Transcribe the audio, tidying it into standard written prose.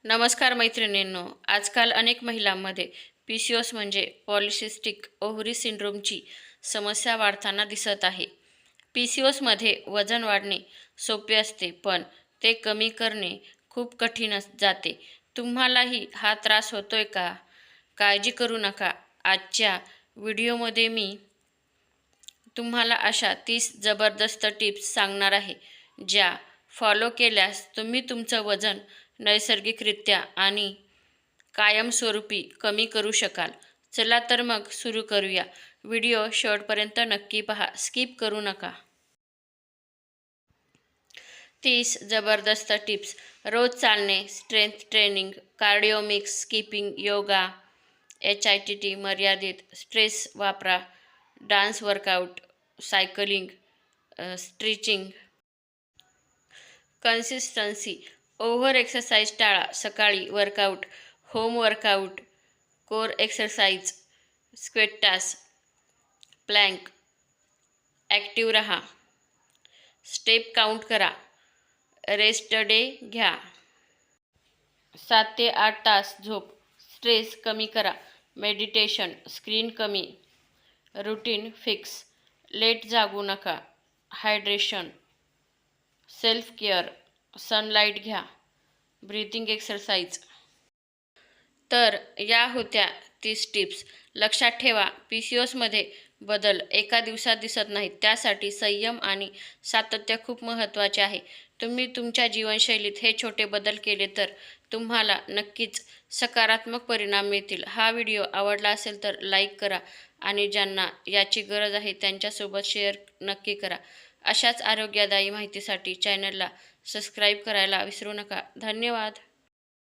नमस्कार मैत्रिणींनो. आजकाल अनेक महिलांमध्ये PCOS म्हणजे पॉलिसिस्टिक ओव्हरी सिंड्रोमची समस्या वाढताना दिसत आहे. PCOSमध्ये वजन वाढणे सोपे असते, पण ते कमी करणे खूप कठीण जाते. तुम्हालाही हा त्रास होतोय का? काळजी करू नका. आजच्या व्हिडिओमध्ये मी तुम्हाला अशा 30 जबरदस्त टिप्स सांगणार आहे, ज्या फॉलो केल्यास तुम्ही तुमचं वजन नैसर्गिकरित्या आणि कायमस्वरूपी कमी करू शकाल. चला तर मग सुरू करूया. व्हिडिओ शेवटपर्यंत नक्की पहा, स्किप करू नका. 30 जबरदस्त टिप्स. रोज चालणे, strength training, cardio mix, skipping, yoga, HIIT मर्यादित, स्ट्रेस वापरा, dance workout, cycling, stretching. Consistency. Over exercise टाळा. सकाळी workout, home workout, core exercise, squats, plank. Active रहा. स्टेप काउंट करा. रेस्ट डे घ्या. 7 ते 8 तास झोप. स्ट्रेस कमी करा. मेडिटेशन, स्क्रीन कमी. Routine fix. लेट जागू नका. हायड्रेशन, सेल्फ केअर, सनलाईट घ्या, ब्रीथिंग एक्सरसाइज. तर या होत्या 30 टिप्स. लक्षात ठेवा, PCOSमध्ये बदल एका दिवसात दिसत नाहीत. त्यासाठी संयम आणि सातत्य खूप महत्त्वाचे आहे. तुम्ही तुमच्या जीवनशैलीत हे छोटे बदल केले तर तुम्हाला नक्कीच सकारात्मक परिणाम मिळतील. हा व्हिडिओ आवडला असेल तर लाईक करा आणि ज्यांना याची गरज आहे त्यांच्यासोबत शेअर नक्की करा. अशाच आरोग्यदायी माहितीसाठी चॅनलला सबस्क्राईब करायला विसरू नका. धन्यवाद.